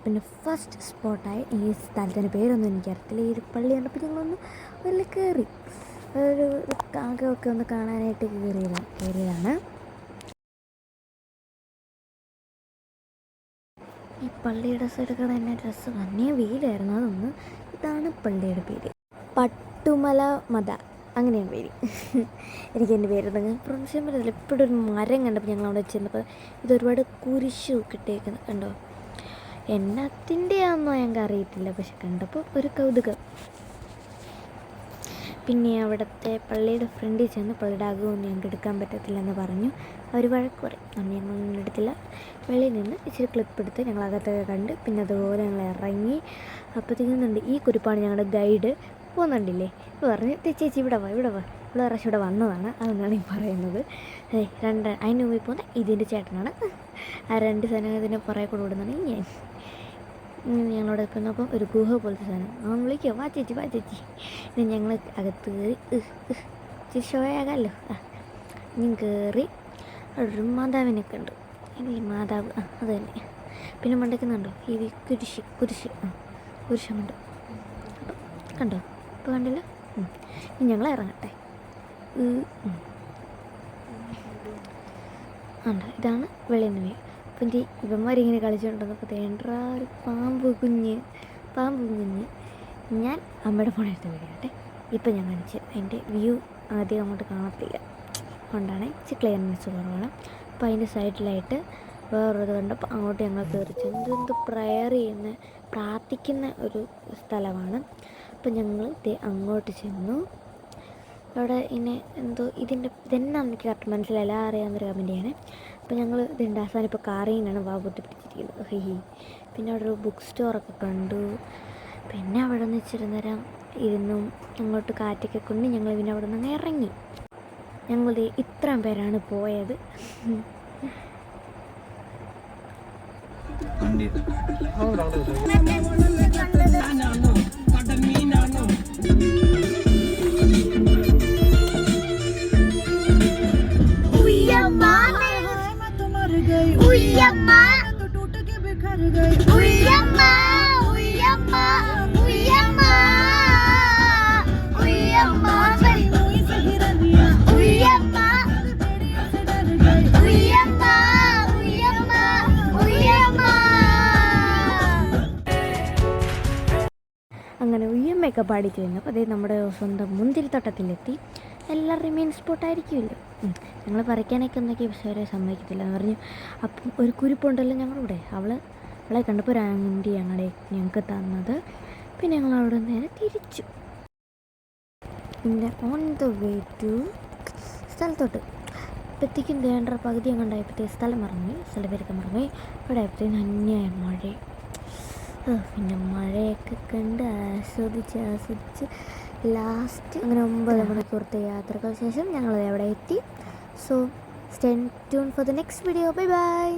പിന്നെ ഫസ്റ്റ് സ്പോട്ടായ ഈ സ്ഥലത്തിൻ്റെ പേരൊന്നും എനിക്കറിയത്തില്ല. ഈ ഒരു പള്ളി കണ്ടപ്പോൾ ഞങ്ങളൊന്ന് അതിൽ കയറി ഒരു കാക്കയൊക്കെ ഒന്ന് കാണാനായിട്ട് കയറിയതാണ്. ഈ പള്ളിയുടെ സൈഡൊക്കെ തന്നെ ഡ്രസ്സ് തന്നെ വെയിലായിരുന്നു. അതൊന്ന് ഇതാണ് പള്ളിയുടെ പേര്, പട്ടുമല മത, അങ്ങനെയാണ് പേര്. എനിക്കെൻ്റെ പേരൊന്നും പ്രൊണൗൺസ് പറ്റത്തില്ല. ഇപ്പോഴും ഒരു മരം കണ്ടപ്പോൾ ഞങ്ങൾ അവിടെ ചെന്നപ്പോൾ ഇതൊരുപാട് കുരിശു കിട്ടിയേക്കുന്നത് കണ്ടോ. എന്നത്തിൻ്റെയാണെന്നോ ഞങ്ങൾക്ക് അറിയത്തില്ല, പക്ഷെ കണ്ടപ്പോൾ ഒരു കൗതുകം. പിന്നെ അവിടുത്തെ പള്ളിയുടെ ഫ്രണ്ടിൽ ചെന്ന് പള്ളിയുടെ അകമൊന്നും ഞങ്ങൾക്ക് എടുക്കാൻ പറ്റത്തില്ലെന്ന് പറഞ്ഞു. അവർ വഴക്ക് പറയും. അന്ന് ഞങ്ങളൊന്നും എടുത്തില്ല. വെളിയിൽ നിന്ന് ഇച്ചിരി ക്ലിപ്പ് എടുത്ത് ഞങ്ങൾ അകത്തൊക്കെ കണ്ട് പിന്നെ അതുപോലെ ഞങ്ങൾ ഇറങ്ങി. അപ്പോഴത്തേക്കുന്നുണ്ട് ഈ കുരിപ്പാണ് ഞങ്ങളുടെ ഗൈഡ്. പോകുന്നുണ്ടില്ലേ ഇപ്പോൾ പറഞ്ഞ് ചേച്ചി ഇവിടെ വാ ഇവിടെ പ്രാവശ്യം ഇവിടെ വന്നതാണ്, അതെന്നാണ് ഈ പറയുന്നത്. അതിന് മുമ്പിൽ പോകുന്ന ഇതിൻ്റെ ചേട്ടനാണ്. ആ 2 സാധനത്തിന് പുറകെ കൂടെ ഓടുന്നതാണ് ഞാൻ. ഞങ്ങളോട് നിൽക്കുന്നപ്പം ഒരു ഗുഹ പോലത്തെ സാധനം അവൻ വിളിക്കുക, വാ ചേച്ചി പിന്നെ ഞങ്ങൾ അകത്ത് കയറി ഇച്ചിരി ഷോയാകാമല്ലോ. ഞാൻ കയറി അവിടെ ഒരു മാതാവിനൊക്കെ ഉണ്ട്. ഇല്ലേ മാതാവ്, അത് തന്നെ. പിന്നെ മണ്ടയ്ക്കുന്നുണ്ടോ ഈ കുരിശുണ്ട് കണ്ടോ, ഇപ്പോൾ കണ്ടില്ല. ഇനി ഞങ്ങൾ ഇറങ്ങട്ടെ. ഇതാണ് വെളിയിൽ നിന്ന് വ്യൂ. അപ്പം ഇവന്മാരിങ്ങനെ കളിച്ചുകൊണ്ടിരുന്നപ്പോൾ തേണ്ടാ ഒരു പാമ്പ് കുഞ്ഞ്. ഞാൻ അമ്മയുടെ ഫോണെടുത്ത് വീടിയാട്ടെ. ഇപ്പം ഞാൻ കാണിച്ചു അതിൻ്റെ വ്യൂ ആദ്യം അങ്ങോട്ട് കാണത്തില്ല, അതുകൊണ്ടാണ് ഇച്ചിരി ക്ലിയർനെസ് കുറവാണ്. അപ്പോൾ അതിൻ്റെ സൈഡിലായിട്ട് വേറൊരു കണ്ടപ്പോൾ അങ്ങോട്ട് ഞങ്ങൾ കയറി എന്ത് പ്രയർ ചെയ്യുന്ന പ്രാർത്ഥിക്കുന്ന ഒരു സ്ഥലമാണ്. അപ്പം ഞങ്ങൾ അങ്ങോട്ട് ചെന്നു. അവിടെ ഇങ്ങനെ എന്തോ ഇതെന്നാന്ന് എനിക്ക് കറക്റ്റ് മനസ്സിലായില്ല, അറിയാവുന്നൊരു കമൻറ്റ് ചെയ്യണേ. അപ്പോൾ ഞങ്ങൾ ഇതിൻ്റെ അവസാനം ഇപ്പോൾ കാറിനാണ് പൊത്തി പിടിച്ചിരിക്കുന്നത്. പിന്നെ അവിടെ ഒരു ബുക്ക് സ്റ്റോറൊക്കെ കണ്ടു. പിന്നെ അവിടെ നിന്ന് ഇച്ചിരി നേരം ഇരുന്നു അങ്ങോട്ട് കാറ്റൊക്കെ കൊണ്ട് ഞങ്ങൾ പിന്നെ അവിടെ നിന്ന് ഇറങ്ങി. ഞങ്ങൾ ഇത്രയും പേരാണ് പോയത്. അങ്ങനെ ഉയ്യമ്മയൊക്കെ പാടിച്ച് കഴിഞ്ഞപ്പോൾ അതേ നമ്മുടെ സ്വന്തം മുന്തിരിത്തോട്ടത്തിലെത്തി. എല്ലാവരുടെയും മെയിൻ സ്പോട്ടായിരിക്കുമല്ലോ. ഞങ്ങൾ പറിക്കാനൊക്കെ എന്തൊക്കെയാണ്, പക്ഷേ അവരെ സമ്മതിക്കത്തില്ല എന്ന് പറഞ്ഞു. അപ്പം ഒരു കുരിപ്പുണ്ടല്ലോ ഞങ്ങളുടെ അവളെ കണ്ടപ്പോൾ ഒരു ആൻറ്റിയാണ് ഞങ്ങൾക്ക് തന്നത്. പിന്നെ ഞങ്ങൾ അവിടെ നേരെ തിരിച്ചു. പിന്നെ ഓൺ ദ വേ ടു സ്ഥലത്തോട്ട് ഇപ്പോഴത്തേക്കും വേണ്ട പകുതി അങ്ങ് ഉണ്ടായപ്പോഴത്തേ സ്ഥലപ്പേരൊക്കെ മറന്നുപോയി. ഇവിടെ ആയപ്പോഴത്തേക്കും അന്യായ മഴ. പിന്നെ മഴയൊക്കെ കണ്ട് ആസ്വദിച്ച് ലാസ്റ്റ് അങ്ങനെ 9 മണിക്കൂറത്തെ യാത്രയ്ക്ക് ശേഷം ഞങ്ങൾ അവിടെ എത്തി. So stay tuned for the next video. By.